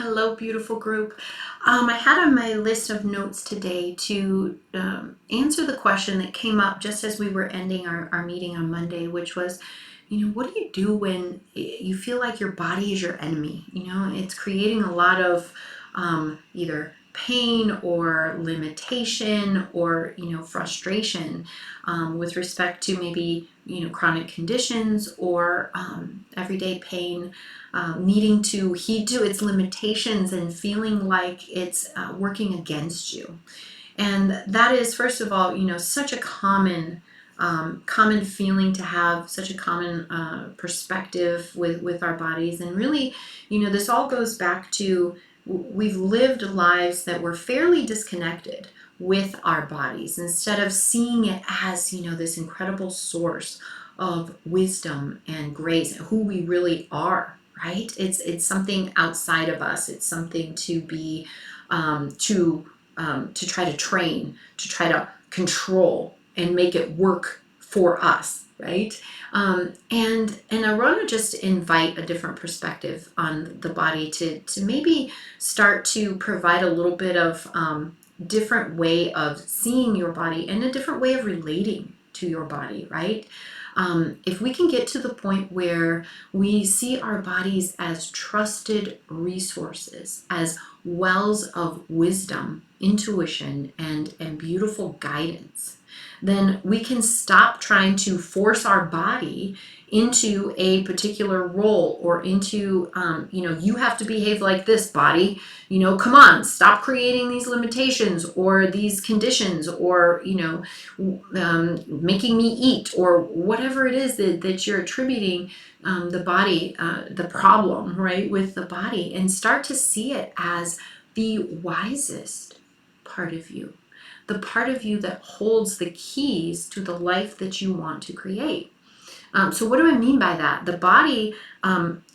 Hello, beautiful group. I had on my list of notes today to answer the question that came up just as we were ending our meeting on Monday, which was, what do you do when you feel like your body is your enemy? It's creating a lot of either pain or limitation or, frustration with respect to maybe, chronic conditions or everyday pain, needing to heed to its limitations and feeling like it's working against you. And that is, first of all, such a common feeling to have, such a common perspective with our bodies. And really, this all goes back to we've lived lives that were fairly disconnected with our bodies instead of seeing it as, this incredible source of wisdom and grace, who we really are. Right? It's something outside of us. It's something to be to try to train, to try to control and make it work for us, right? And I want to just invite a different perspective on the body to maybe start to provide a little bit of different way of seeing your body and a different way of relating to your body, right? If we can get to the point where we see our bodies as trusted resources, as wells of wisdom, intuition, and beautiful guidance, then we can stop trying to force our body into a particular role or into, you have to behave like this, body. Come on, stop creating these limitations or these conditions or, making me eat or whatever it is that you're attributing the body, the problem, right, with the body, and start to see it as the wisest part of you, the part of you that holds the keys to the life that you want to create. So what do I mean by that? The body,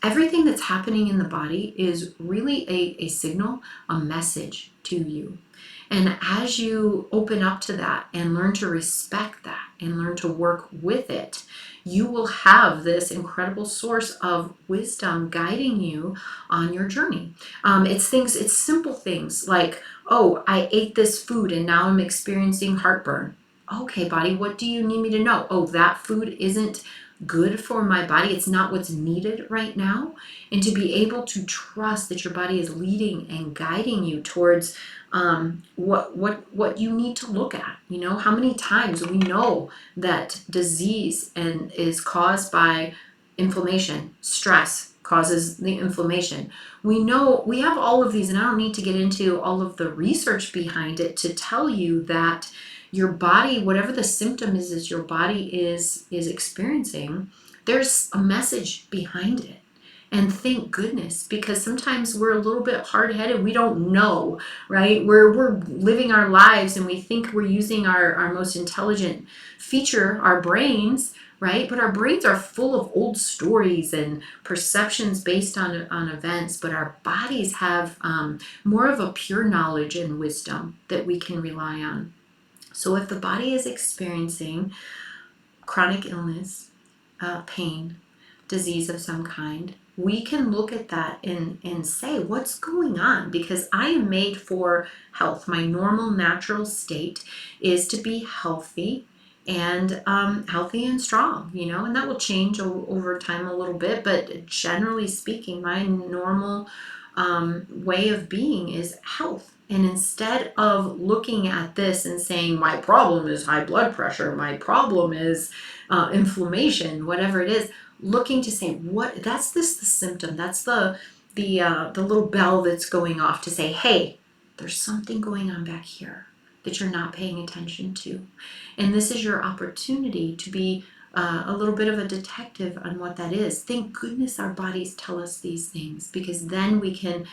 everything that's happening in the body is really a signal, a message to you. And as you open up to that and learn to respect that and learn to work with it, you will have this incredible source of wisdom guiding you on your journey. It's simple things like, oh, I ate this food and now I'm experiencing heartburn. Okay, body, what do you need me to know? Oh, that food isn't good for my body. It's not what's needed right now. And to be able to trust that your body is leading and guiding you towards what you need to look at. How many times we know that disease and is caused by inflammation, stress causes the inflammation. We know we have all of these, and I don't need to get into all of the research behind it to tell you that your body, whatever the symptom is your body is experiencing, there's a message behind it. And thank goodness, because sometimes we're a little bit hard-headed. We don't know, right? We're living our lives and we think we're using our most intelligent feature, our brains, right? But our brains are full of old stories and perceptions based on events, but our bodies have more of a pure knowledge and wisdom that we can rely on. So if the body is experiencing chronic illness, pain, disease of some kind, we can look at that and say, what's going on? Because I am made for health. My normal, natural state is to be healthy and healthy and strong, and that will change over time a little bit. But generally speaking, my normal way of being is health. And instead of looking at this and saying, my problem is high blood pressure, my problem is inflammation, whatever it is, looking to say, that's the symptom, that's the little bell that's going off to say, hey, there's something going on back here that you're not paying attention to. And this is your opportunity to be a little bit of a detective on what that is. Thank goodness our bodies tell us these things, because then we can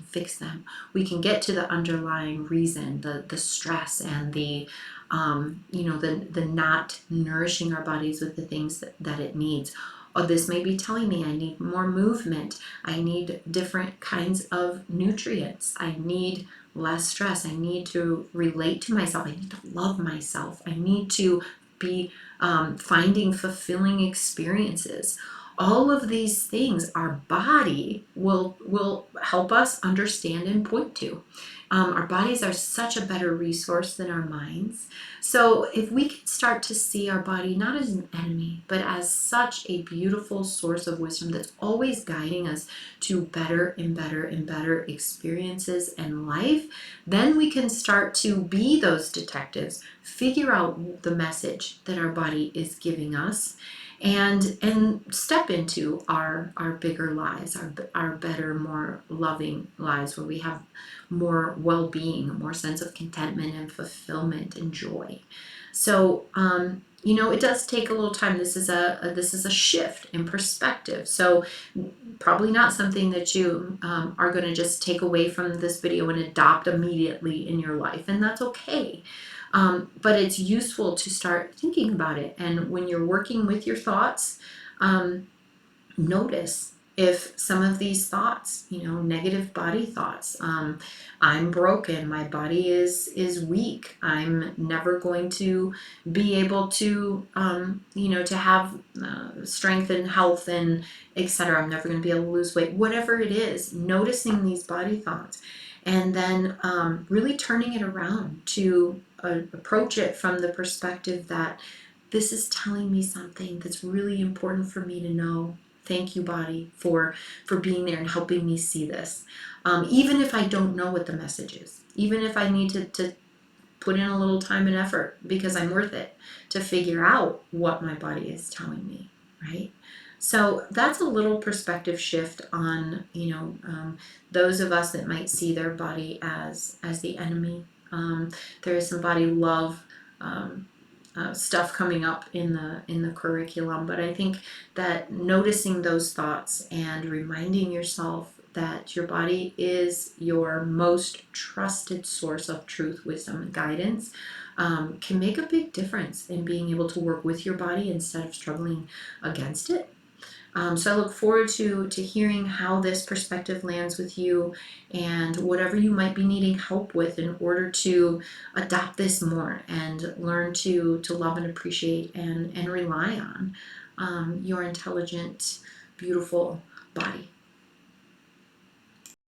fix them. We can get to the underlying reason, the stress and the not nourishing our bodies with the things that it needs. Oh, this may be telling me I need more movement. I need different kinds of nutrients. I need less stress. I need to relate to myself. I need to love myself. I need to be finding fulfilling experiences. All of these things our body will help us understand and point to. Our bodies are such a better resource than our minds. So if we can start to see our body not as an enemy, but as such a beautiful source of wisdom that's always guiding us to better and better and better experiences in life, then we can start to be those detectives, figure out the message that our body is giving us, and step into our bigger lives, our better, more loving lives, where we have more well-being, a more sense of contentment and fulfillment and joy. So it does take a little time. This is a shift in perspective. So probably not something that you are going to just take away from this video and adopt immediately in your life, and that's okay. But it's useful to start thinking about it. And when you're working with your thoughts, notice if some of these thoughts, negative body thoughts, I'm broken, my body is weak, I'm never going to be able to, to have strength and health and etc. I'm never going to be able to lose weight, whatever it is, noticing these body thoughts, and then really turning it around to approach it from the perspective that this is telling me something that's really important for me to know. Thank you, body, for being there and helping me see this. Even if I don't know what the message is, even if I need to put in a little time and effort, because I'm worth it to figure out what my body is telling me, right? So that's a little perspective shift on, those of us that might see their body as the enemy. There is some body love stuff coming up in the curriculum, but I think that noticing those thoughts and reminding yourself that your body is your most trusted source of truth, wisdom, and guidance can make a big difference in being able to work with your body instead of struggling against it. So I look forward to hearing how this perspective lands with you, and whatever you might be needing help with in order to adopt this more and learn to love and appreciate and rely on your intelligent, beautiful body.